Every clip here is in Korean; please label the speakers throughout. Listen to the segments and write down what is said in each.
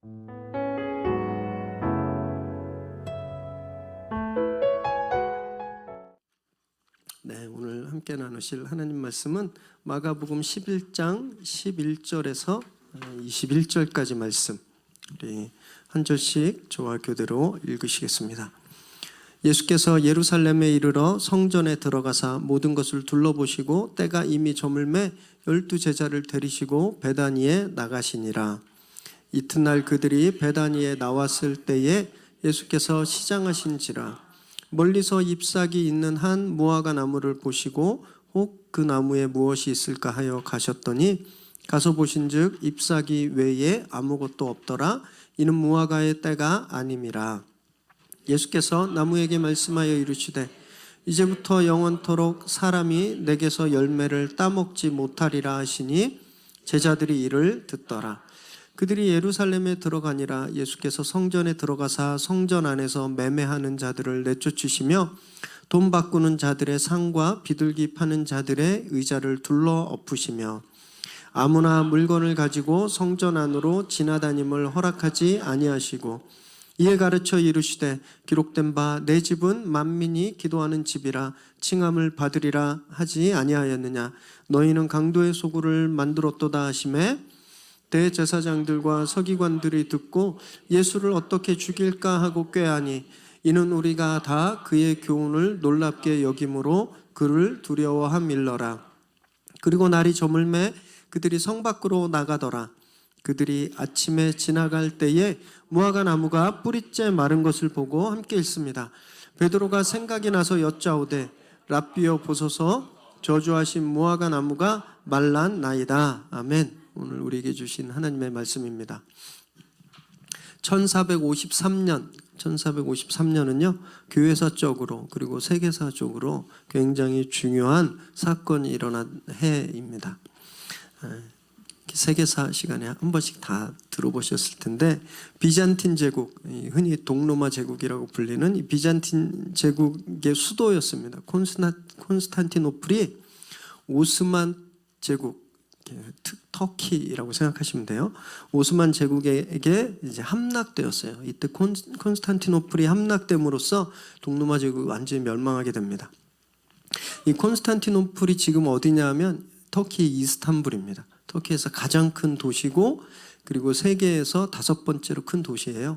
Speaker 1: 네, 오늘 함께 나누실 하나님 말씀은 마가복음 11장 11절에서 21절까지 말씀, 우리 한 절씩 저와 교대로 읽으시겠습니다. 예수께서 예루살렘에 이르러 성전에 들어가사 모든 것을 둘러보시고 때가 이미 저물매 12 제자를 데리시고 베다니에 나가시니라. 이튿날 그들이 베다니에 나왔을 때에 예수께서 시장하신지라. 멀리서 잎사귀 있는 한 무화과 나무를 보시고 혹 그 나무에 무엇이 있을까 하여 가셨더니 가서 보신즉 잎사귀 외에 아무것도 없더라. 이는 무화과의 때가 아님이라. 예수께서 나무에게 말씀하여 이르시되 이제부터 영원토록 사람이 내게서 열매를 따먹지 못하리라 하시니 제자들이 이를 듣더라. 그들이 예루살렘에 들어가니라. 예수께서 성전에 들어가사 성전 안에서 매매하는 자들을 내쫓으시며 돈 바꾸는 자들의 상과 비둘기 파는 자들의 의자를 둘러 엎으시며 아무나 물건을 가지고 성전 안으로 지나다님을 허락하지 아니하시고 이에 가르쳐 이르시되 기록된 바 내 집은 만민이 기도하는 집이라 칭함을 받으리라 하지 아니하였느냐. 너희는 강도의 소굴을 만들었도다 하시매 대제사장들과 서기관들이 듣고 예수를 어떻게 죽일까 하고 꾀하니 이는 우리가 다 그의 교훈을 놀랍게 여김으로 그를 두려워함일러라. 그리고 날이 저물매 그들이 성 밖으로 나가더라. 그들이 아침에 지나갈 때에 무화과 나무가 뿌리째 마른 것을 보고 함께 읽습니다. 베드로가 생각이 나서 여짜오되 랍비여 보소서 저주하신 무화과 나무가 말랐나이다. 아멘. 오늘 우리에게 주신 하나님의 말씀입니다. 1453년은요 교회사적으로 그리고 세계사적으로 굉장히 중요한 사건이 일어난 해입니다. 세계사 시간에 한 번씩 다 들어보셨을 텐데 비잔틴 제국, 흔히 동로마 제국이라고 불리는 이 비잔틴 제국의 수도였습니다. 콘스탄티노플이 오스만 제국, 터키라고 생각하시면 돼요. 오스만 제국에게 이제 함락되었어요. 이때 콘스탄티노플이 함락됨으로써 동로마 제국이 완전히 멸망하게 됩니다. 이 콘스탄티노플이 지금 어디냐 하면 터키 이스탄불입니다. 터키에서 가장 큰 도시고 그리고 세계에서 5번째로 큰 도시예요.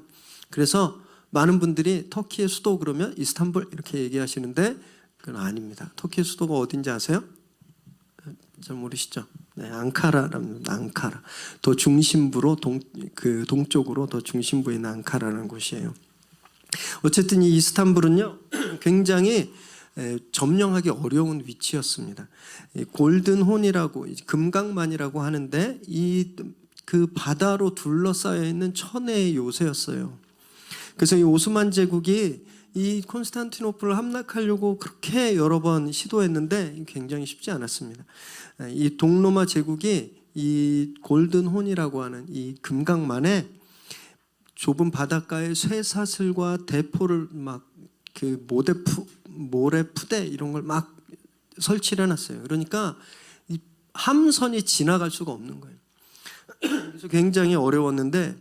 Speaker 1: 그래서 많은 분들이 터키의 수도 그러면 이스탄불 이렇게 얘기하시는데 그건 아닙니다. 터키의 수도가 어딘지 아세요? 잘 모르시죠? 네, 앙카라랍니다. 앙카라. 더 중심부로 동쪽으로 더 중심부에 있는 앙카라라는 곳이에요. 어쨌든 이 이스탄불은요 굉장히 점령하기 어려운 위치였습니다. 골든혼이라고 금강만이라고 하는데 그 바다로 둘러싸여 있는 천혜의 요새였어요. 그래서 이 오스만 제국이 이 콘스탄티노플을 함락하려고 그렇게 여러 번 시도했는데 굉장히 쉽지 않았습니다. 이 동로마 제국이 이 골든혼이라고 하는 이 금강만에 좁은 바닷가에 쇠사슬과 대포를 막 그 모래푸대 이런 걸 막 설치를 해놨어요. 그러니까 이 함선이 지나갈 수가 없는 거예요. 그래서 굉장히 어려웠는데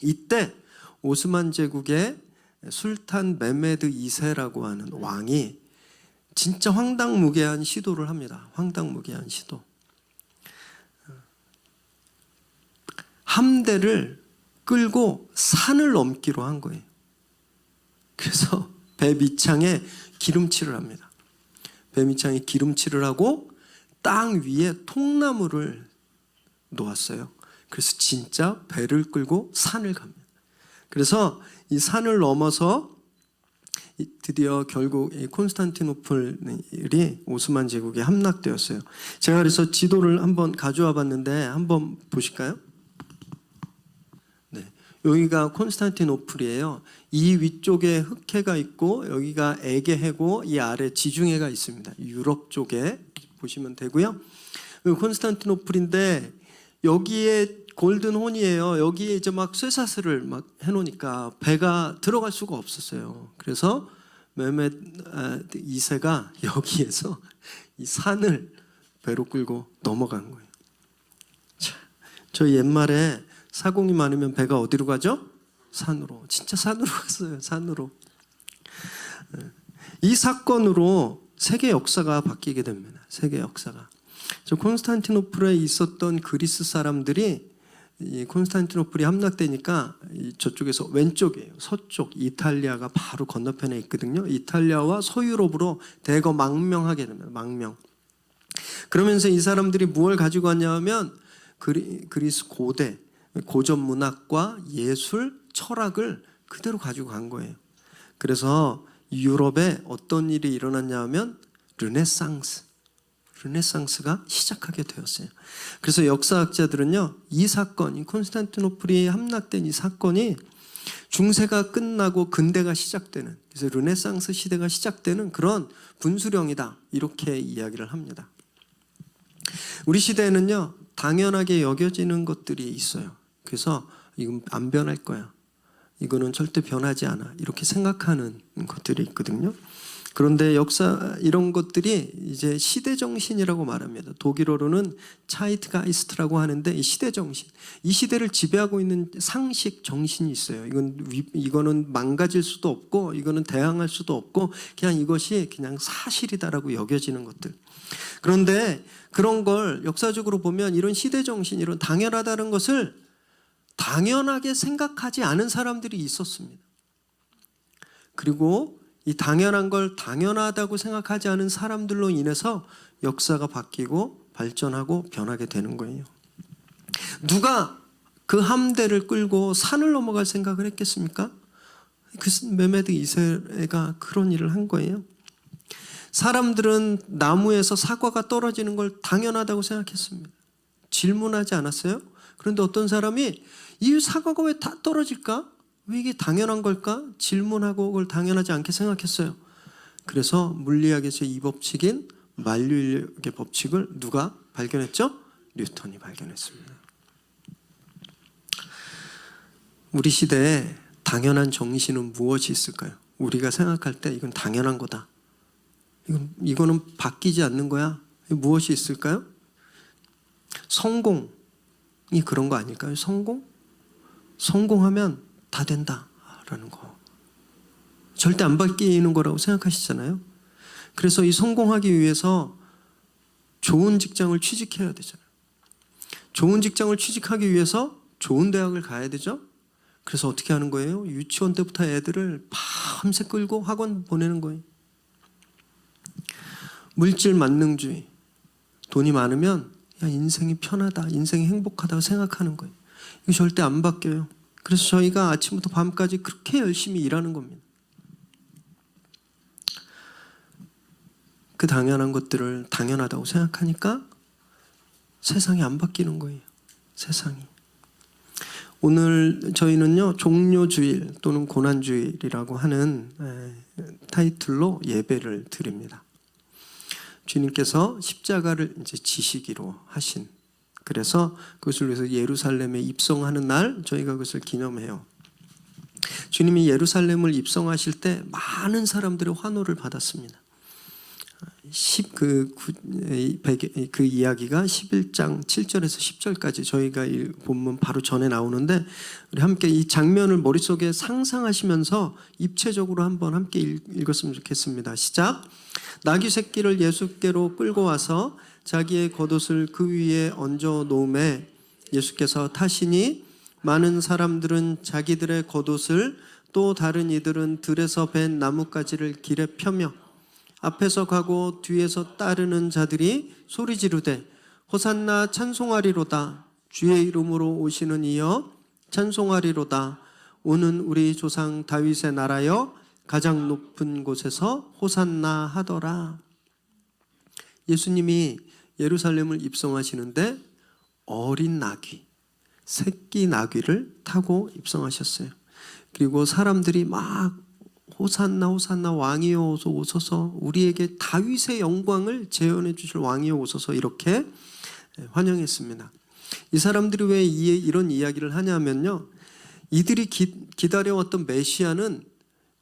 Speaker 1: 이때 오스만 제국의 술탄 메메드 2세라고 하는 왕이 진짜 황당무계한 시도를 합니다. 황당무계한 시도. 함대를 끌고 산을 넘기로 한 거예요. 그래서 배 밑창에 기름칠을 합니다. 배 밑창에 기름칠을 하고 땅 위에 통나무를 놓았어요. 그래서 진짜 배를 끌고 산을 갑니다. 그래서 이 산을 넘어서 드디어 결국 이 콘스탄티노플이 오스만 제국에 함락되었어요. 제가 그래서 지도를 한번 가져와 봤는데 한번 보실까요? 네, 여기가 콘스탄티노플이에요. 이 위쪽에 흑해가 있고 여기가 에게해고 이 아래 지중해가 있습니다. 유럽 쪽에 보시면 되고요. 콘스탄티노플인데 여기에 골든혼이에요. 여기에 이제 막 쇠사슬을 막 해놓으니까 배가 들어갈 수가 없었어요. 그래서 메메드 2세가 여기에서 이 산을 배로 끌고 넘어간 거예요. 자, 저 옛말에 사공이 많으면 배가 어디로 가죠? 산으로. 진짜 산으로 갔어요. 산으로. 이 사건으로 세계 역사가 바뀌게 됩니다. 세계 역사가. 저 콘스탄티노플에 있었던 그리스 사람들이 이 콘스탄티노플이 함락되니까 저쪽에서 왼쪽이에요. 서쪽 이탈리아가 바로 건너편에 있거든요. 이탈리아와 서유럽으로 대거 망명하게 됩니다. 망명. 그러면서 이 사람들이 무엇을 가지고 왔냐면 그리스 고대 고전 문학과 예술, 철학을 그대로 가지고 간 거예요. 그래서 유럽에 어떤 일이 일어났냐면 르네상스가 시작하게 되었어요. 그래서 역사학자들은요, 이 사건이 콘스탄티노플이 함락된 이 사건이 중세가 끝나고 근대가 시작되는, 그래서 르네상스 시대가 시작되는 그런 분수령이다, 이렇게 이야기를 합니다. 우리 시대에는요, 당연하게 여겨지는 것들이 있어요. 그래서 이건 안 변할 거야, 이거는 절대 변하지 않아, 이렇게 생각하는 것들이 있거든요. 그런데 역사 이런 것들이 이제 시대 정신이라고 말합니다. 독일어로는 차이트가이스트라고 하는데, 이 시대 정신, 이 시대를 지배하고 있는 상식 정신이 있어요. 이거는 망가질 수도 없고, 이거는 대항할 수도 없고, 그냥 이것이 그냥 사실이다라고 여겨지는 것들. 그런데 그런 걸 역사적으로 보면 이런 시대 정신, 이런 당연하다는 것을 당연하게 생각하지 않은 사람들이 있었습니다. 그리고 이 당연한 걸 당연하다고 생각하지 않은 사람들로 인해서 역사가 바뀌고 발전하고 변하게 되는 거예요. 누가 그 함대를 끌고 산을 넘어갈 생각을 했겠습니까? 그 메메드 2세가 그런 일을 한 거예요. 사람들은 나무에서 사과가 떨어지는 걸 당연하다고 생각했습니다. 질문하지 않았어요? 그런데 어떤 사람이 이 사과가 왜 다 떨어질까? 왜 이게 당연한 걸까? 질문하고 그걸 당연하지 않게 생각했어요. 그래서 물리학에서 이 법칙인 만류인력의 법칙을 누가 발견했죠? 뉴턴이 발견했습니다. 우리 시대에 당연한 정신은 무엇이 있을까요? 우리가 생각할 때 이건 당연한 거다, 이거는 바뀌지 않는 거야, 무엇이 있을까요? 성공이 그런 거 아닐까요? 성공하면 다 된다라는 거, 절대 안 바뀌는 거라고 생각하시잖아요. 그래서 이 성공하기 위해서 좋은 직장을 취직해야 되잖아요. 좋은 직장을 취직하기 위해서 좋은 대학을 가야 되죠. 그래서 어떻게 하는 거예요? 유치원 때부터 애들을 밤새 끌고 학원 보내는 거예요. 물질 만능주의, 돈이 많으면 야, 인생이 편하다, 인생이 행복하다고 생각하는 거예요. 이거 절대 안 바뀌어요. 그래서 저희가 아침부터 밤까지 그렇게 열심히 일하는 겁니다. 그 당연한 것들을 당연하다고 생각하니까 세상이 안 바뀌는 거예요. 세상이. 오늘 저희는요, 종료주일 또는 고난주일이라고 하는 타이틀로 예배를 드립니다. 주님께서 십자가를 이제 지시기로 하신, 그래서 그것을 위해서 예루살렘에 입성하는 날 저희가 그것을 기념해요. 주님이 예루살렘을 입성하실 때 많은 사람들의 환호를 받았습니다. 그 이야기가 11장 7절에서 10절까지 저희가 본문 바로 전에 나오는데, 우리 함께 이 장면을 머릿속에 상상하시면서 입체적으로 한번 함께 읽었으면 좋겠습니다. 시작. 나귀 새끼를 예수께로 끌고 와서 자기의 겉옷을 그 위에 얹어 놓음에 예수께서 타시니 많은 사람들은 자기들의 겉옷을, 또 다른 이들은 들에서 벤 나뭇가지를 길에 펴며 앞에서 가고 뒤에서 따르는 자들이 소리 지르되 호산나 찬송하리로다, 주의 이름으로 오시는 이여 찬송하리로다, 오는 우리 조상 다윗의 나라여 가장 높은 곳에서 호산나 하더라. 예수님이 예루살렘을 입성하시는데 어린 나귀, 새끼 나귀를 타고 입성하셨어요. 그리고 사람들이 막 호산나 호산나 왕이여 오소서, 우리에게 다윗의 영광을 재현해 주실 왕이여 오소서, 이렇게 환영했습니다. 이 사람들이 왜 이런 이야기를 하냐면요, 이들이 기다려왔던 메시아는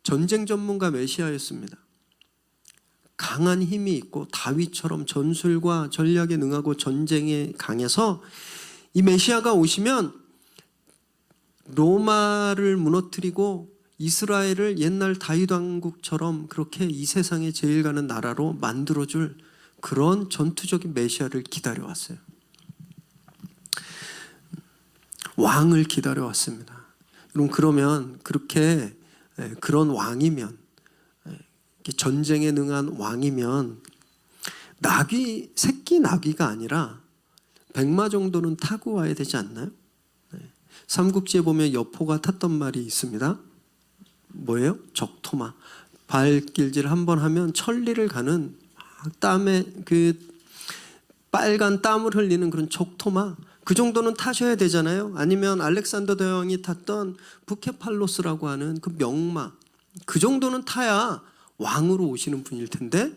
Speaker 1: 전쟁 전문가 메시아였습니다. 강한 힘이 있고 다윗처럼 전술과 전략에 능하고 전쟁에 강해서 이 메시아가 오시면 로마를 무너뜨리고 이스라엘을 옛날 다윗 왕국처럼 그렇게 이 세상에 제일 가는 나라로 만들어줄 그런 전투적인 메시아를 기다려왔어요. 왕을 기다려왔습니다. 여러분, 그러면 그렇게 그런 왕이면, 전쟁에 능한 왕이면 나귀, 새끼 나귀가 아니라 백마 정도는 타고 와야 되지 않나요? 삼국지에 보면 여포가 탔던 말이 있습니다. 뭐예요? 적토마. 발길질 한번 하면 천리를 가는 땀에 그 빨간 땀을 흘리는 그런 적토마. 그 정도는 타셔야 되잖아요. 아니면 알렉산더 대왕이 탔던 부케팔로스라고 하는 그 명마. 그 정도는 타야 왕으로 오시는 분일 텐데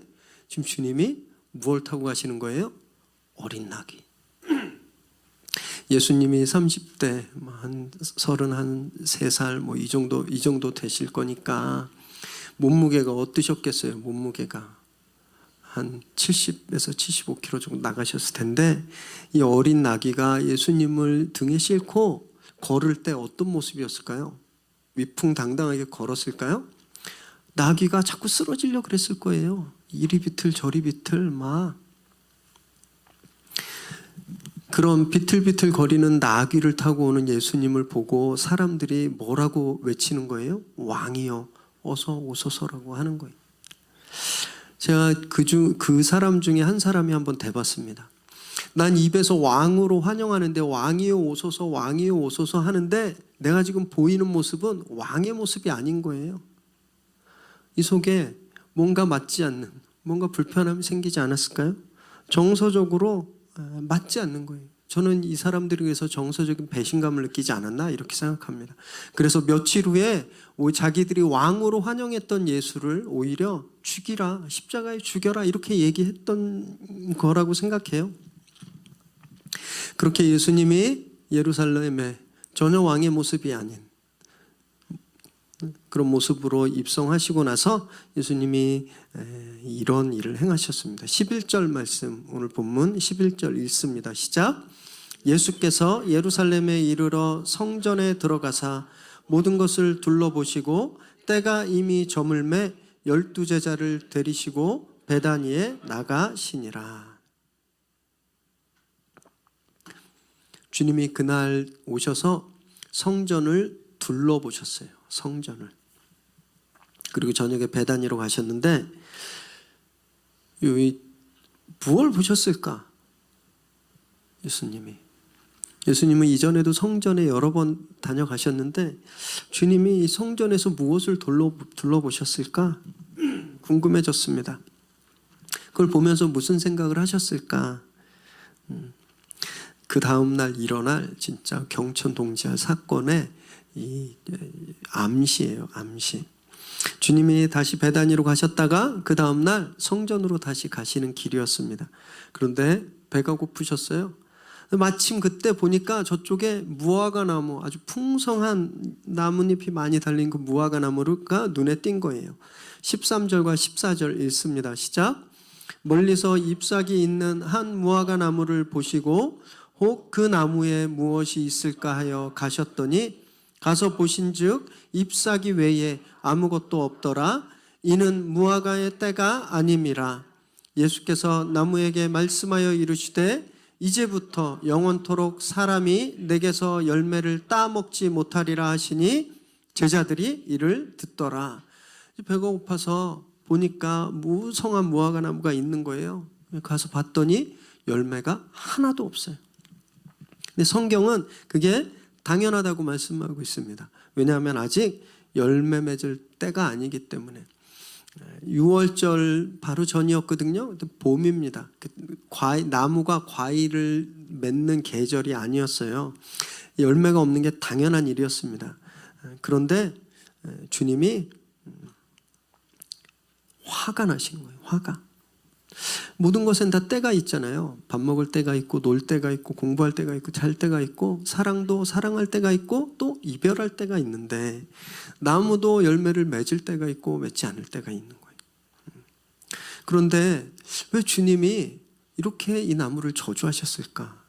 Speaker 1: 지금 주님이 무엇을 타고 가시는 거예요? 어린 나귀. 예수님이 30대 한 33살 뭐 이 정도 되실 거니까 몸무게가 어떠셨겠어요? 몸무게가 한 70에서 75kg 정도 나가셨을 텐데 이 어린 나귀가 예수님을 등에 싣고 걸을 때 어떤 모습이었을까요? 위풍당당하게 걸었을까요? 나귀가 자꾸 쓰러지려고 그랬을 거예요. 이리 비틀 저리 비틀 막 그런 비틀비틀 거리는 나귀를 타고 오는 예수님을 보고 사람들이 뭐라고 외치는 거예요? 왕이여 어서 오소서라고 하는 거예요. 제가 그 사람 중에 한 사람이 한번 대봤습니다. 난 입에서 왕으로 환영하는데 왕이여 오소서 왕이여 오소서 하는데 내가 지금 보이는 모습은 왕의 모습이 아닌 거예요. 이 속에 뭔가 맞지 않는, 뭔가 불편함이 생기지 않았을까요? 정서적으로 맞지 않는 거예요. 저는 이 사람들에 의해서 정서적인 배신감을 느끼지 않았나 이렇게 생각합니다. 그래서 며칠 후에 자기들이 왕으로 환영했던 예수를 오히려 죽이라, 십자가에 죽여라 이렇게 얘기했던 거라고 생각해요. 그렇게 예수님이 예루살렘에 전혀 왕의 모습이 아닌 그런 모습으로 입성하시고 나서 예수님이 이런 일을 행하셨습니다. 11절 말씀, 오늘 본문 11절 읽습니다. 시작. 예수께서 예루살렘에 이르러 성전에 들어가사 모든 것을 둘러보시고 때가 이미 저물매 12제자를 데리시고 베다니에 나가시니라. 주님이 그날 오셔서 성전을 둘러보셨어요. 성전을. 그리고 저녁에 베다니로 가셨는데 무엇을 보셨을까? 예수님은 이전에도 성전에 여러 번 다녀가셨는데 주님이 이 성전에서 무엇을 둘러보셨을까? 궁금해졌습니다. 그걸 보면서 무슨 생각을 하셨을까? 그 다음날 일어날 진짜 경천동지할 사건의 이 암시예요. 암시. 주님이 다시 베다니로 가셨다가 그 다음날 성전으로 다시 가시는 길이었습니다. 그런데 배가 고프셨어요. 마침 그때 보니까 저쪽에 무화과 나무, 아주 풍성한 나뭇잎이 많이 달린 그 무화과 나무가 눈에 띈 거예요. 13절과 14절 읽습니다. 시작. 멀리서 잎사귀 있는 한 무화과 나무를 보시고 혹 그 나무에 무엇이 있을까 하여 가셨더니 가서 보신즉 잎사귀 외에 아무것도 없더라. 이는 무화과의 때가 아님이라. 예수께서 나무에게 말씀하여 이르시되 이제부터 영원토록 사람이 내게서 열매를 따먹지 못하리라 하시니 제자들이 이를 듣더라. 배가 고파서 보니까 무성한 무화과 나무가 있는 거예요. 가서 봤더니 열매가 하나도 없어요. 근데 성경은 그게 당연하다고 말씀하고 있습니다. 왜냐하면 아직 열매 맺을 때가 아니기 때문에. 6월절 바로 전이었거든요. 봄입니다. 나무가 과일을 맺는 계절이 아니었어요. 열매가 없는 게 당연한 일이었습니다. 그런데 주님이 화가 나신 거예요. 화가. 모든 것엔 다 때가 있잖아요. 밥 먹을 때가 있고 놀 때가 있고 공부할 때가 있고 잘 때가 있고 사랑도 사랑할 때가 있고 또 이별할 때가 있는데 나무도 열매를 맺을 때가 있고 맺지 않을 때가 있는 거예요. 그런데 왜 주님이 이렇게 이 나무를 저주하셨을까?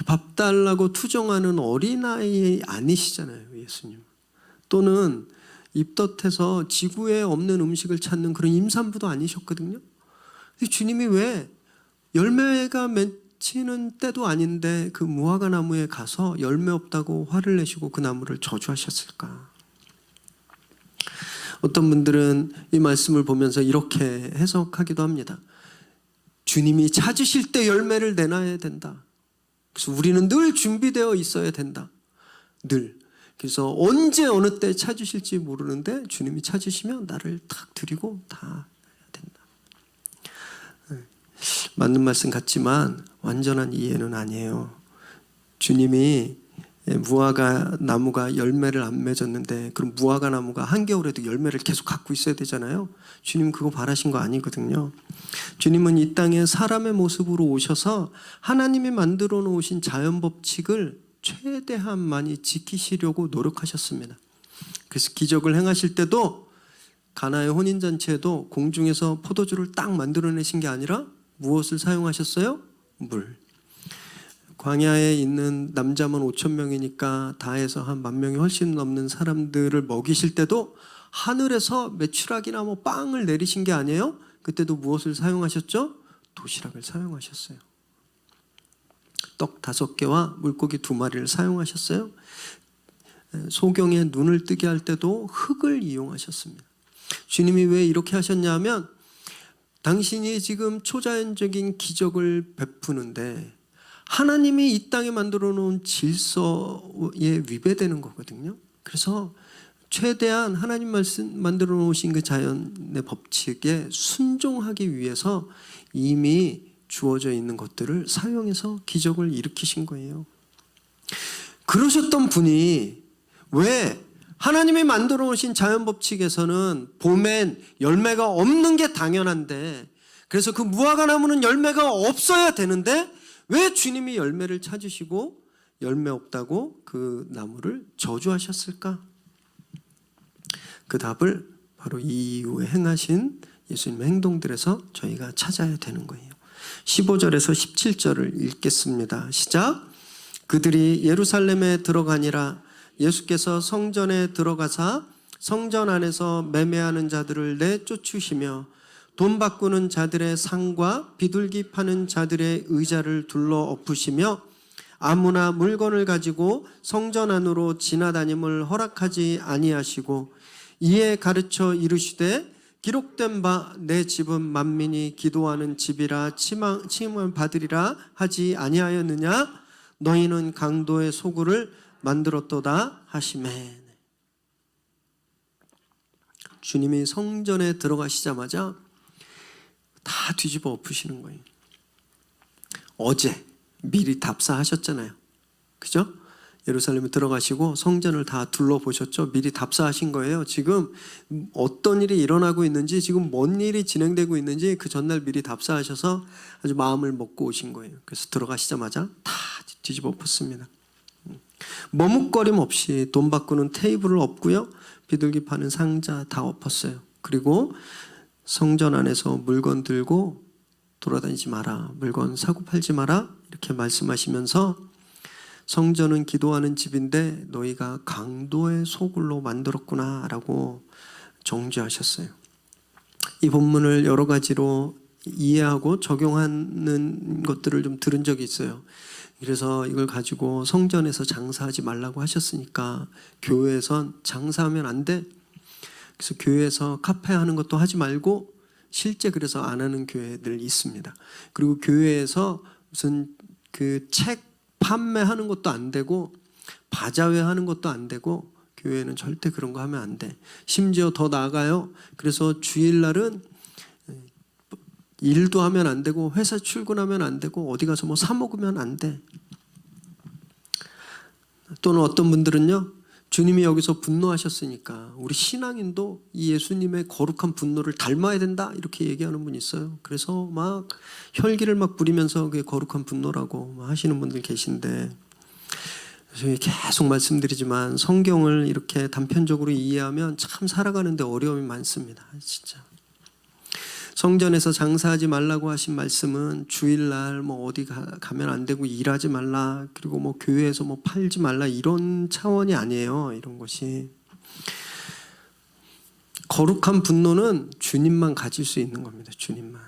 Speaker 1: 밥 달라고 투정하는 어린아이 아니시잖아요, 예수님. 또는 입덧해서 지구에 없는 음식을 찾는 그런 임산부도 아니셨거든요. 근데 주님이 왜 열매가 맺히는 때도 아닌데 그 무화과 나무에 가서 열매 없다고 화를 내시고 그 나무를 저주하셨을까? 어떤 분들은 이 말씀을 보면서 이렇게 해석하기도 합니다. 주님이 찾으실 때 열매를 내놔야 된다. 그래서 우리는 늘 준비되어 있어야 된다. 늘. 그래서 언제 어느 때 찾으실지 모르는데 주님이 찾으시면 나를 탁 드리고 다 해야 된다. 맞는 말씀 같지만 완전한 이해는 아니에요. 주님이 무화과 나무가 열매를 안 맺었는데 그럼 무화과 나무가 한겨울에도 열매를 계속 갖고 있어야 되잖아요. 주님 그거 바라신 거 아니거든요. 주님은 이 땅에 사람의 모습으로 오셔서 하나님이 만들어 놓으신 자연 법칙을 최대한 많이 지키시려고 노력하셨습니다. 그래서 기적을 행하실 때도 가나의 혼인잔치에도 공중에서 포도주를 딱 만들어내신 게 아니라 무엇을 사용하셨어요? 물. 광야에 있는 남자만 5,000명이니까 다 해서 한 10,000명이 훨씬 넘는 사람들을 먹이실 때도 하늘에서 메추라기나 뭐 빵을 내리신 게 아니에요? 그때도 무엇을 사용하셨죠? 도시락을 사용하셨어요. 떡 5개와 물고기 2마리를 사용하셨어요. 소경의 눈을 뜨게 할 때도 흙을 이용하셨습니다. 주님이 왜 이렇게 하셨냐면 당신이 지금 초자연적인 기적을 베푸는데 하나님이 이 땅에 만들어 놓은 질서에 위배되는 거거든요. 그래서 최대한 하나님 말씀 만들어 놓으신 그 자연의 법칙에 순종하기 위해서 이미 주어져 있는 것들을 사용해서 기적을 일으키신 거예요. 그러셨던 분이 왜 하나님이 만들어 놓으신 자연 법칙에서는 봄엔 열매가 없는 게 당연한데 그래서 그 무화과 나무는 열매가 없어야 되는데 왜 주님이 열매를 찾으시고 열매 없다고 그 나무를 저주하셨을까? 그 답을 바로 이 이후에 행하신 예수님의 행동들에서 저희가 찾아야 되는 거예요. 15절에서 17절을 읽겠습니다. 시작. 그들이 예루살렘에 들어가니라. 예수께서 성전에 들어가사 성전 안에서 매매하는 자들을 내쫓으시며 돈 바꾸는 자들의 상과 비둘기 파는 자들의 의자를 둘러 엎으시며 아무나 물건을 가지고 성전 안으로 지나다님을 허락하지 아니하시고 이에 가르쳐 이르시되 기록된 바 내 집은 만민이 기도하는 집이라 칭함을 받으리라 하지 아니하였느냐? 너희는 강도의 소굴을 만들었도다 하시매. 주님이 성전에 들어가시자마자 다 뒤집어 엎으시는 거예요. 어제 미리 답사하셨잖아요. 그죠? 예루살렘에 들어가시고 성전을 다 둘러보셨죠? 미리 답사하신 거예요. 지금 어떤 일이 일어나고 있는지, 지금 뭔 일이 진행되고 있는지 그 전날 미리 답사하셔서 아주 마음을 먹고 오신 거예요. 그래서 들어가시자마자 다 뒤집어 엎었습니다. 머뭇거림 없이 돈 바꾸는 테이블을 엎고요. 비둘기 파는 상자 다 엎었어요. 그리고 성전 안에서 물건 들고 돌아다니지 마라. 물건 사고 팔지 마라. 이렇게 말씀하시면서 성전은 기도하는 집인데 너희가 강도의 소굴로 만들었구나 라고 정죄하셨어요. 이 본문을 여러 가지로 이해하고 적용하는 것들을 좀 들은 적이 있어요. 그래서 이걸 가지고 성전에서 장사하지 말라고 하셨으니까 교회에선 장사하면 안 돼. 그래서 교회에서 카페 하는 것도 하지 말고 실제 그래서 안 하는 교회들 있습니다. 그리고 교회에서 무슨 그 책 판매하는 것도 안 되고 바자회 하는 것도 안 되고 교회는 절대 그런 거 하면 안 돼. 심지어 더 나아가요. 그래서 주일날은 일도 하면 안 되고 회사 출근하면 안 되고 어디 가서 뭐 사 먹으면 안 돼. 또는 어떤 분들은요. 주님이 여기서 분노하셨으니까 우리 신앙인도 이 예수님의 거룩한 분노를 닮아야 된다 이렇게 얘기하는 분이 있어요. 그래서 막 혈기를 막 부리면서 그게 거룩한 분노라고 하시는 분들 계신데 계속 말씀드리지만 성경을 이렇게 단편적으로 이해하면 참 살아가는데 어려움이 많습니다. 진짜 성전에서 장사하지 말라고 하신 말씀은 주일날 뭐 어디 가면 안 되고 일하지 말라, 그리고 뭐 교회에서 뭐 팔지 말라, 이런 차원이 아니에요. 이런 것이 거룩한 분노는 주님만 가질 수 있는 겁니다. 주님만.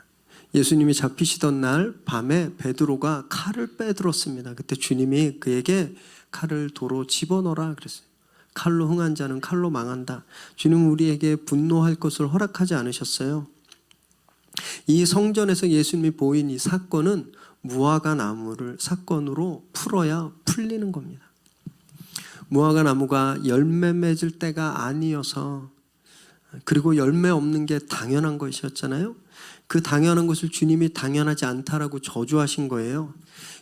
Speaker 1: 예수님이 잡히시던 날 밤에 베드로가 칼을 빼들었습니다. 그때 주님이 그에게 칼을 도로 집어넣어라 그랬어요. 칼로 흥한 자는 칼로 망한다. 주님은 우리에게 분노할 것을 허락하지 않으셨어요. 이 성전에서 예수님이 보인 이 사건은 무화과 나무를 사건으로 풀어야 풀리는 겁니다. 무화과 나무가 열매 맺을 때가 아니어서, 그리고 열매 없는 게 당연한 것이었잖아요. 그 당연한 것을 주님이 당연하지 않다라고 저주하신 거예요.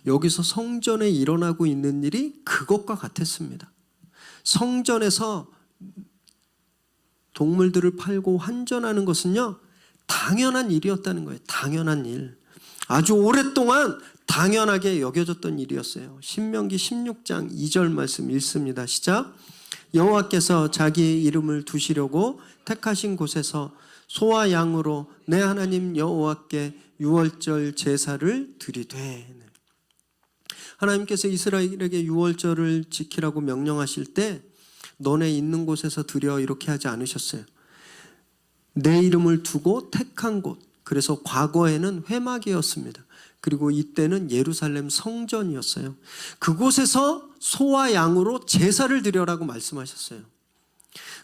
Speaker 1: 여기서 성전에 일어나고 있는 일이 그것과 같았습니다. 성전에서 동물들을 팔고 환전하는 것은요, 당연한 일이었다는 거예요. 당연한 일. 아주 오랫동안 당연하게 여겨졌던 일이었어요. 신명기 16장 2절 말씀 읽습니다. 시작. 여호와께서 자기의 이름을 두시려고 택하신 곳에서 소와 양으로 내 하나님 여호와께 유월절 제사를 드리되. 하나님께서 이스라엘에게 유월절을 지키라고 명령하실 때 너네 있는 곳에서 드려 이렇게 하지 않으셨어요. 내 이름을 두고 택한 곳. 그래서 과거에는 회막이었습니다. 그리고 이때는 예루살렘 성전이었어요. 그곳에서 소와 양으로 제사를 드려라고 말씀하셨어요.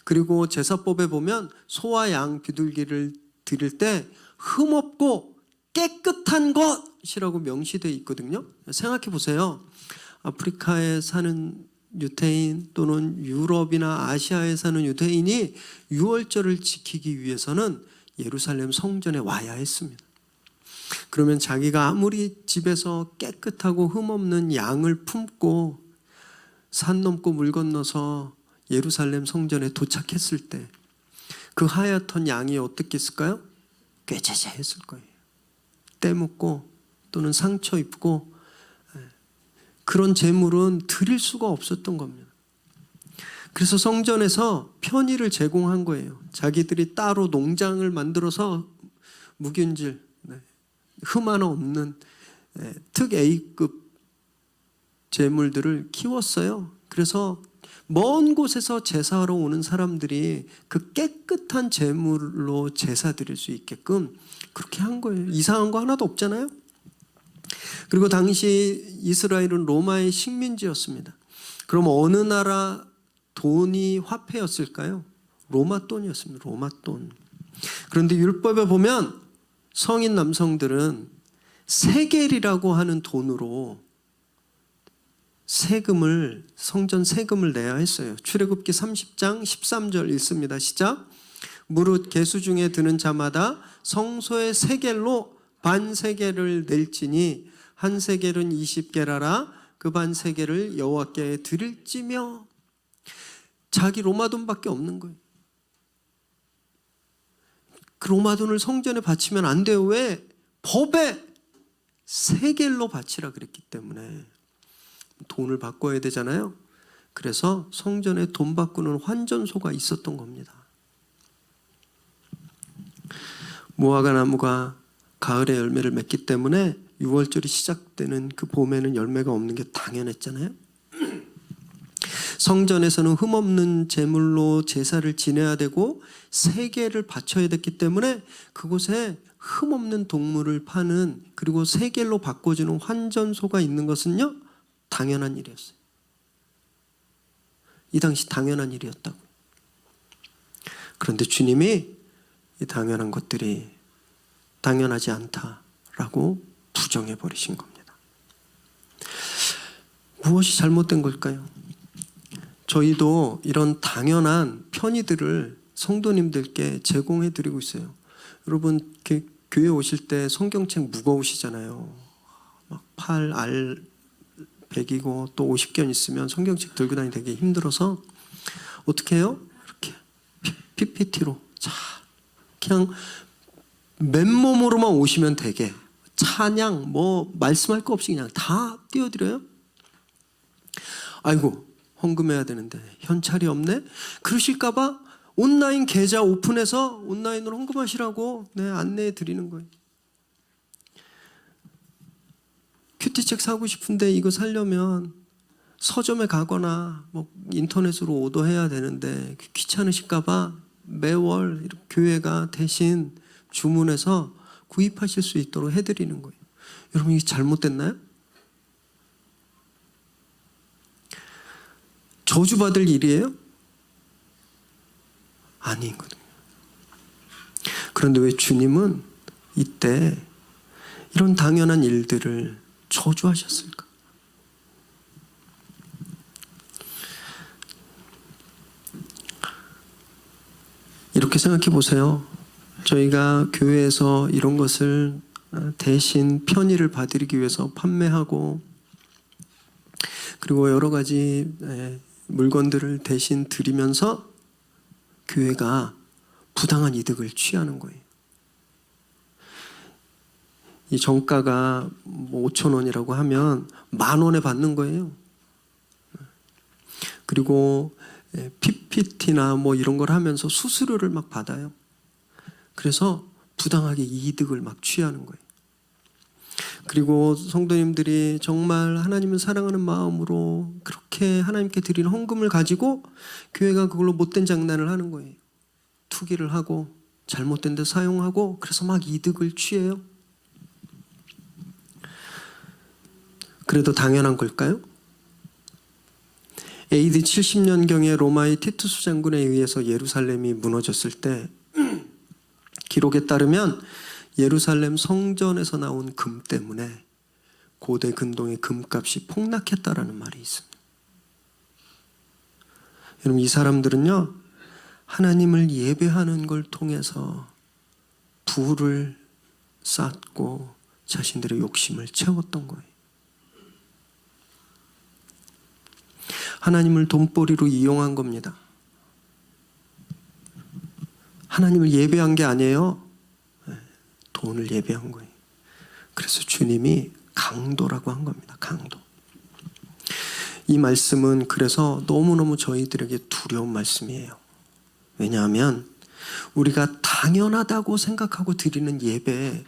Speaker 1: 그리고 제사법에 보면 소와 양 비둘기를 드릴 때 흠없고 깨끗한 것이라고 명시되어 있거든요. 생각해 보세요. 아프리카에 사는 유대인 또는 유럽이나 아시아에 사는 유대인이 유월절을 지키기 위해서는 예루살렘 성전에 와야 했습니다. 그러면 자기가 아무리 집에서 깨끗하고 흠없는 양을 품고 산 넘고 물 건너서 예루살렘 성전에 도착했을 때 그 하얗던 양이 어떻겠을까요? 꾀죄죄했을 거예요. 때 묻고 또는 상처 입고, 그런 제물은 드릴 수가 없었던 겁니다. 그래서 성전에서 편의를 제공한 거예요. 자기들이 따로 농장을 만들어서 묵은질, 흠 하나 없는 특 A급 제물들을 키웠어요. 그래서 먼 곳에서 제사하러 오는 사람들이 그 깨끗한 제물로 제사 드릴 수 있게끔 그렇게 한 거예요. 이상한 거 하나도 없잖아요. 그리고 당시 이스라엘은 로마의 식민지였습니다. 그럼 어느 나라 돈이 화폐였을까요? 로마 돈이었습니다. 로마 돈. 그런데 율법에 보면 성인 남성들은 세겔이라고 하는 돈으로 세금을, 성전 세금을 내야 했어요. 출애굽기 30장 13절 읽습니다. 시작. 무릇 계수 중에 드는 자마다 성소의 세겔로 반 세겔을 낼지니 한 세겔은 20게라라. 그 반 세겔을 여호와께 드릴지며. 자기 로마 돈밖에 없는 거예요. 그 로마 돈을 성전에 바치면 안 돼요. 왜? 법에 세겔로 바치라 그랬기 때문에 돈을 바꿔야 되잖아요. 그래서 성전에 돈 바꾸는 환전소가 있었던 겁니다. 무화과 나무가 가을에 열매를 맺기 때문에 유월절이 시작되는 그 봄에는 열매가 없는 게 당연했잖아요. 성전에서는 흠없는 제물로 제사를 지내야 되고 세겔을 바쳐야 됐기 때문에 그곳에 흠없는 동물을 파는, 그리고 세겔로 바꿔주는 환전소가 있는 것은요, 당연한 일이었어요. 이 당시 당연한 일이었다고. 그런데 주님이 이 당연한 것들이 당연하지 않다라고 부정해버리신 겁니다. 무엇이 잘못된 걸까요? 저희도 이런 당연한 편의들을 성도님들께 제공해드리고 있어요. 여러분, 교회 오실 때 성경책 무거우시잖아요. 막 팔, 알, 100이고 또 50견 있으면 성경책 들고 다니기 되게 힘들어서 어떻게 해요? 이렇게 PPT로 자, 그냥 맨몸으로만 오시면 되게 찬양 뭐 말씀할 거 없이 그냥 다 띄워드려요. 아이고 헌금해야 되는데 현찰이 없네? 그러실까 봐 온라인 계좌 오픈해서 온라인으로 헌금하시라고 안내해 드리는 거예요. 큐티책 사고 싶은데 이거 사려면 서점에 가거나 뭐 인터넷으로 오더해야 되는데 귀찮으실까 봐 매월 이렇게 교회가 대신 주문해서 구입하실 수 있도록 해드리는 거예요. 여러분, 이게 잘못됐나요? 저주받을 일이에요? 아니거든요. 그런데 왜 주님은 이때 이런 당연한 일들을 저주하셨을까? 이렇게 생각해 보세요. 저희가 교회에서 이런 것을 대신 편의를 봐드리기 위해서 판매하고, 그리고 여러 가지 물건들을 대신 드리면서 교회가 부당한 이득을 취하는 거예요. 이 정가가 5,000원이라고 하면 10,000원에 받는 거예요. 그리고 PPT나 뭐 이런 걸 하면서 수수료를 막 받아요. 그래서 부당하게 이득을 막 취하는 거예요. 그리고 성도님들이 정말 하나님을 사랑하는 마음으로 그렇게 하나님께 드리는 헌금을 가지고 교회가 그걸로 못된 장난을 하는 거예요. 투기를 하고 잘못된 데 사용하고, 그래서 막 이득을 취해요. 그래도 당연한 걸까요? AD 70년경에 로마의 티투스 장군에 의해서 예루살렘이 무너졌을 때 기록에 따르면 예루살렘 성전에서 나온 금 때문에 고대 근동의 금값이 폭락했다라는 말이 있습니다. 여러분, 이 사람들은요, 하나님을 예배하는 걸 통해서 부를 쌓고 자신들의 욕심을 채웠던 거예요. 하나님을 돈벌이로 이용한 겁니다. 하나님을 예배한 게 아니에요. 돈을 예배한 거예요. 그래서 주님이 강도라고 한 겁니다. 강도. 이 말씀은 그래서 너무너무 저희들에게 두려운 말씀이에요. 왜냐하면 우리가 당연하다고 생각하고 드리는 예배,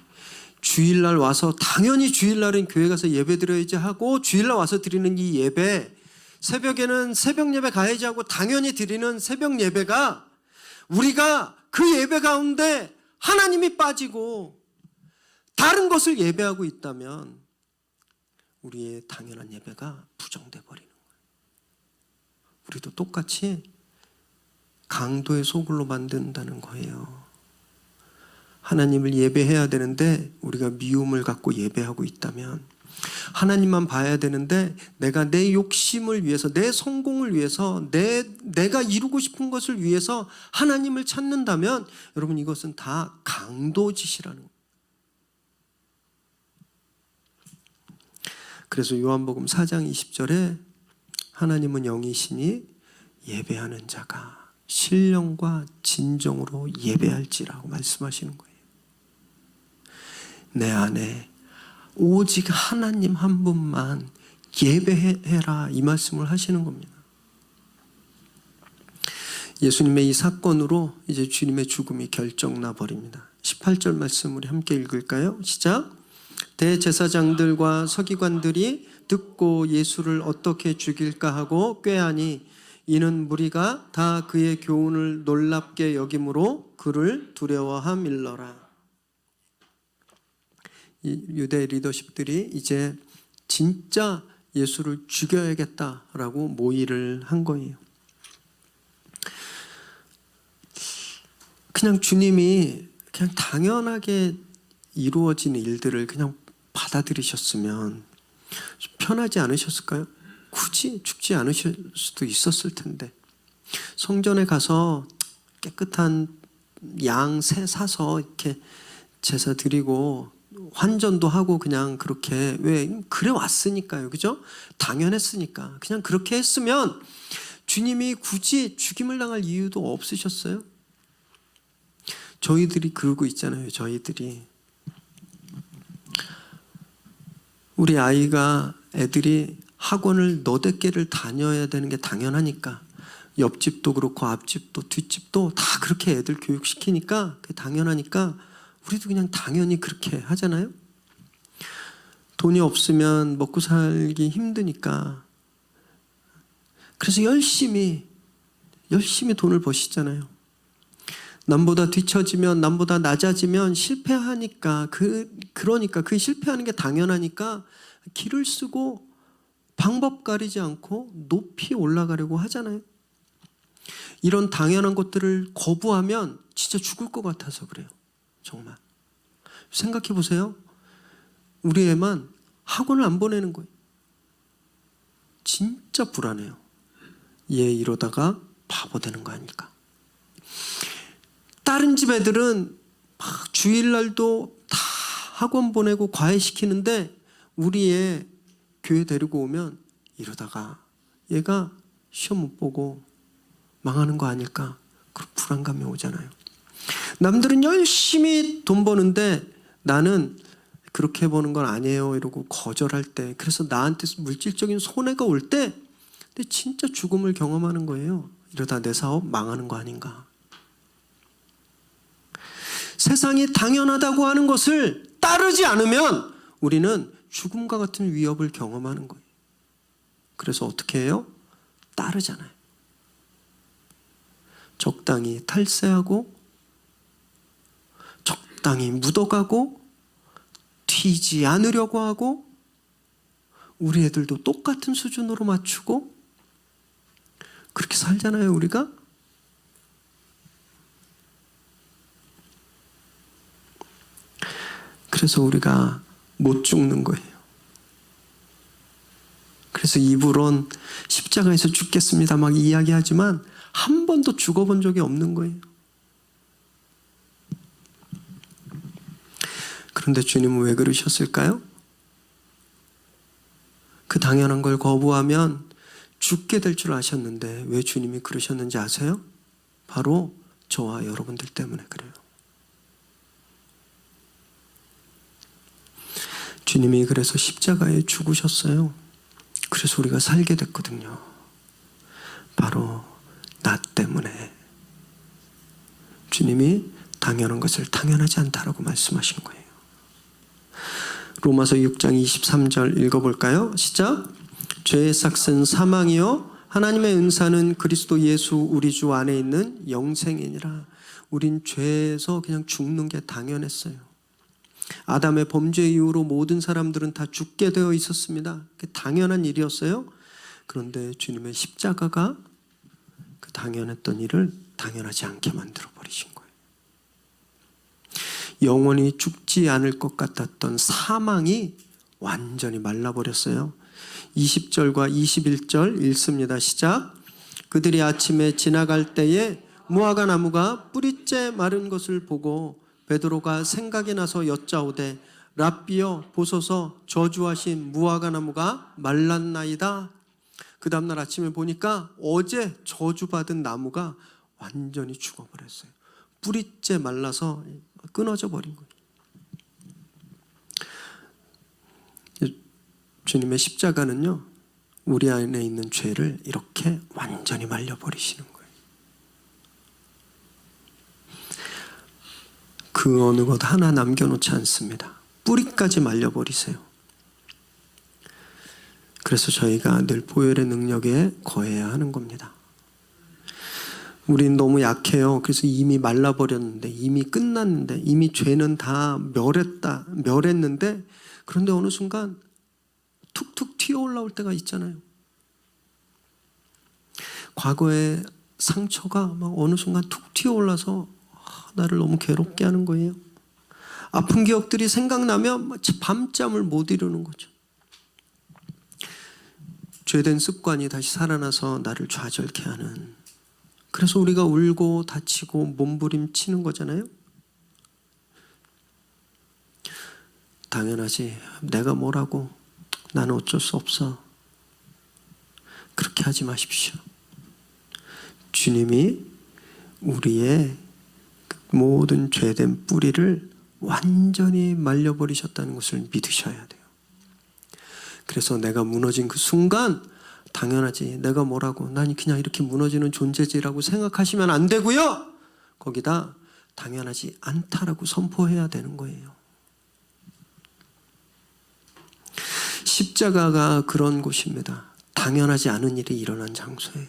Speaker 1: 주일날 와서 당연히 주일날은 교회 가서 예배 드려야지 하고 주일날 와서 드리는 이 예배, 새벽에는 새벽 예배 가야지 하고 당연히 드리는 새벽 예배가, 우리가 그 예배 가운데 하나님이 빠지고 다른 것을 예배하고 있다면 우리의 당연한 예배가 부정돼 버리는 거예요. 우리도 똑같이 강도의 소굴로 만든다는 거예요. 하나님을 예배해야 되는데 우리가 미움을 갖고 예배하고 있다면, 하나님만 봐야 되는데 내가 내 욕심을 위해서, 내 성공을 위해서, 내가 이루고 싶은 것을 위해서 하나님을 찾는다면, 여러분, 이것은 다 강도짓이라는 거예요. 그래서 요한복음 4장 20절에 하나님은 영이시니 예배하는 자가 신령과 진정으로 예배할지라고 말씀하시는 거예요. 내 안에 오직 하나님 한 분만 예배해라, 이 말씀을 하시는 겁니다. 예수님의 이 사건으로 이제 주님의 죽음이 결정나 버립니다. 18절 말씀 우리 함께 읽을까요? 시작. 대제사장들과 서기관들이 듣고 예수를 어떻게 죽일까 하고 꾀하니 이는 무리가 다 그의 교훈을 놀랍게 여김으로 그를 두려워함일러라. 이 유대 리더십들이 이제 진짜 예수를 죽여야겠다라고 모의를 한 거예요. 그냥 주님이 그냥 당연하게 이루어지는 일들을 그냥 받아들이셨으면 편하지 않으셨을까요? 굳이 죽지 않으실 수도 있었을 텐데, 성전에 가서 깨끗한 양, 새 사서 이렇게 제사 드리고 환전도 하고 그냥 그렇게, 왜? 그래 왔으니까요. 그죠? 당연했으니까. 그냥 그렇게 했으면 주님이 굳이 죽임을 당할 이유도 없으셨어요. 저희들이 그러고 있잖아요. 저희들이. 우리 애들이 학원을 너댓 개를 다녀야 되는 게 당연하니까 옆집도 그렇고 앞집도 뒷집도 다 그렇게 애들 교육시키니까 그게 당연하니까 우리도 그냥 당연히 그렇게 하잖아요. 돈이 없으면 먹고 살기 힘드니까. 그래서 열심히 돈을 버시잖아요. 남보다 뒤처지면, 남보다 낮아지면 실패하니까, 그러니까 그 실패하는 게 당연하니까 길을 쓰고 방법 가리지 않고 높이 올라가려고 하잖아요. 이런 당연한 것들을 거부하면 진짜 죽을 것 같아서 그래요. 정말. 생각해 보세요. 우리 애만 학원을 안 보내는 거예요. 진짜 불안해요. 얘 이러다가 바보 되는 거 아닐까. 다른 집 애들은 막 주일날도 다 학원 보내고 과외시키는데 우리 애 교회 데리고 오면 이러다가 얘가 시험 못 보고 망하는 거 아닐까. 그런 불안감이 오잖아요. 남들은 열심히 돈 버는데 나는 그렇게 버는 건 아니에요 이러고 거절할 때, 그래서 나한테 물질적인 손해가 올 때 근데 진짜 죽음을 경험하는 거예요. 이러다 내 사업 망하는 거 아닌가. 세상이 당연하다고 하는 것을 따르지 않으면 우리는 죽음과 같은 위협을 경험하는 거예요. 그래서 어떻게 해요? 따르잖아요. 적당히 탈세하고 적당히 묻어가고 튀지 않으려고 하고 우리 애들도 똑같은 수준으로 맞추고 그렇게 살잖아요, 우리가. 그래서 우리가 못 죽는 거예요. 그래서 입으론 십자가에서 죽겠습니다 막 이야기하지만 한 번도 죽어본 적이 없는 거예요. 그런데 주님은 왜 그러셨을까요? 그 당연한 걸 거부하면 죽게 될 줄 아셨는데 왜 주님이 그러셨는지 아세요? 바로 저와 여러분들 때문에 그래요. 주님이 그래서 십자가에 죽으셨어요. 그래서 우리가 살게 됐거든요. 바로 나 때문에. 주님이 당연한 것을 당연하지 않다라고 말씀하신 거예요. 로마서 6장 23절 읽어볼까요? 시작. 죄의 삭은 사망이요 하나님의 은사는 그리스도 예수 우리 주 안에 있는 영생이니라. 우린 죄에서 그냥 죽는 게 당연했어요. 아담의 범죄 이후로 모든 사람들은 다 죽게 되어 있었습니다. 그게 당연한 일이었어요. 그런데 주님의 십자가가 그 당연했던 일을 당연하지 않게 만들어 버리신 거예요. 영원히 죽지 않을 것 같았던 사망이 완전히 말라버렸어요. 20절과 21절 읽습니다. 시작. 그들이 아침에 지나갈 때에 무화과 나무가 뿌리째 마른 것을 보고 베드로가 생각이 나서 여짜오되 랍비여 보소서 저주하신 무화과 나무가 말랐나이다. 그 다음날 아침에 보니까 어제 저주받은 나무가 완전히 죽어버렸어요. 뿌리째 말라서 끊어져 버린 거예요. 주님의 십자가는요, 우리 안에 있는 죄를 이렇게 완전히 말려버리시는 거예요. 그 어느 것 하나 남겨놓지 않습니다. 뿌리까지 말려버리세요. 그래서 저희가 늘 보혈의 능력에 거해야 하는 겁니다. 우린 너무 약해요. 그래서 이미 말라버렸는데, 이미 끝났는데, 이미 죄는 다 멸했는데, 그런데 어느 순간 툭툭 튀어 올라올 때가 있잖아요. 과거의 상처가 막 어느 순간 툭 튀어 올라서 나를 너무 괴롭게 하는 거예요. 아픈 기억들이 생각나면 밤잠을 못 이루는 거죠. 죄된 습관이 다시 살아나서 나를 좌절케 하는. 그래서 우리가 울고 다치고 몸부림치는 거잖아요. 당연하지. 내가 뭐라고. 나는 어쩔 수 없어. 그렇게 하지 마십시오. 주님이 우리의 모든 죄된 뿌리를 완전히 말려버리셨다는 것을 믿으셔야 돼요. 그래서 내가 무너진 그 순간 당연하지. 내가 뭐라고. 난 그냥 이렇게 무너지는 존재지라고 생각하시면 안 되고요. 거기다 당연하지 않다라고 선포해야 되는 거예요. 십자가가 그런 곳입니다. 당연하지 않은 일이 일어난 장소예요.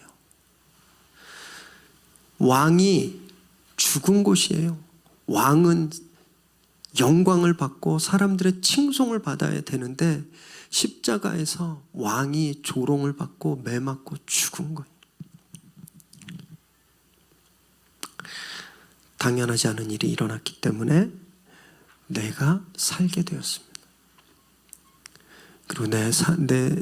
Speaker 1: 왕이 죽은 곳이에요. 왕은 영광을 받고 사람들의 칭송을 받아야 되는데 십자가에서 왕이 조롱을 받고 매맞고 죽은 거예요. 당연하지 않은 일이 일어났기 때문에 내가 살게 되었습니다. 그리고 내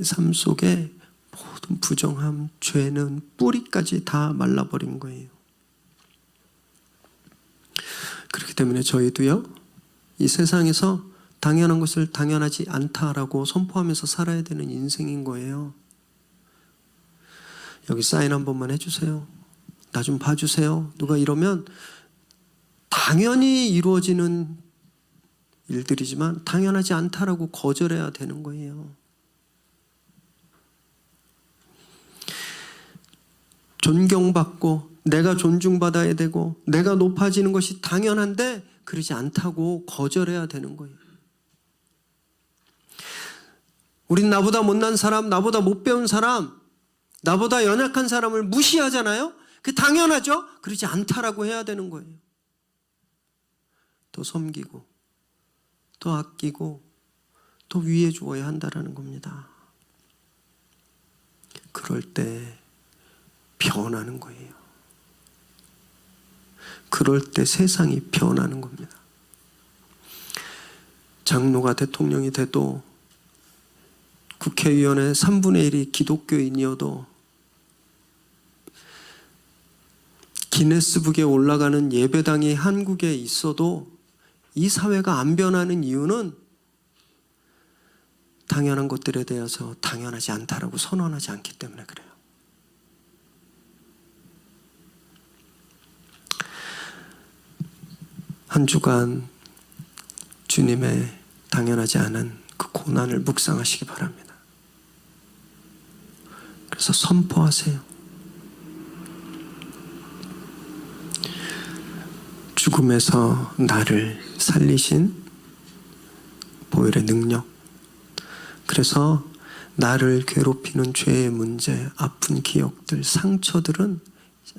Speaker 1: 삶 속에 모든 부정함, 죄는 뿌리까지 다 말라버린 거예요. 그렇기 때문에 저희도요, 이 세상에서 당연한 것을 당연하지 않다라고 선포하면서 살아야 되는 인생인 거예요. 여기 사인 한 번만 해주세요. 나 좀 봐주세요. 누가 이러면 당연히 이루어지는 일들이지만 당연하지 않다라고 거절해야 되는 거예요. 존경받고 내가 존중받아야 되고 내가 높아지는 것이 당연한데 그러지 않다고 거절해야 되는 거예요. 우린 나보다 못난 사람, 나보다 못 배운 사람, 나보다 연약한 사람을 무시하잖아요. 그게 당연하죠. 그러지 않다라고 해야 되는 거예요. 더 섬기고 더 아끼고 더 위해 주어야 한다라는 겁니다. 그럴 때 변하는 거예요. 그럴 때 세상이 변하는 겁니다. 장로가 대통령이 돼도 국회의원의 3분의 1이 기독교인이어도 기네스북에 올라가는 예배당이 한국에 있어도 이 사회가 안 변하는 이유는 당연한 것들에 대해서 당연하지 않다라고 선언하지 않기 때문에 그래요. 한 주간 주님의 당연하지 않은 그 고난을 묵상하시기 바랍니다. 그래서 선포하세요. 죽음에서 나를 살리신 보혈의 능력, 그래서 나를 괴롭히는 죄의 문제, 아픈 기억들, 상처들은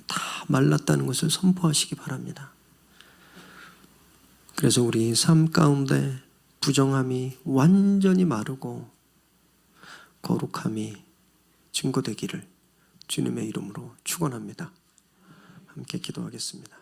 Speaker 1: 다 말랐다는 것을 선포하시기 바랍니다. 그래서 우리 삶 가운데 부정함이 완전히 마르고 거룩함이 증거되기를 주님의 이름으로 축원합니다. 함께 기도하겠습니다.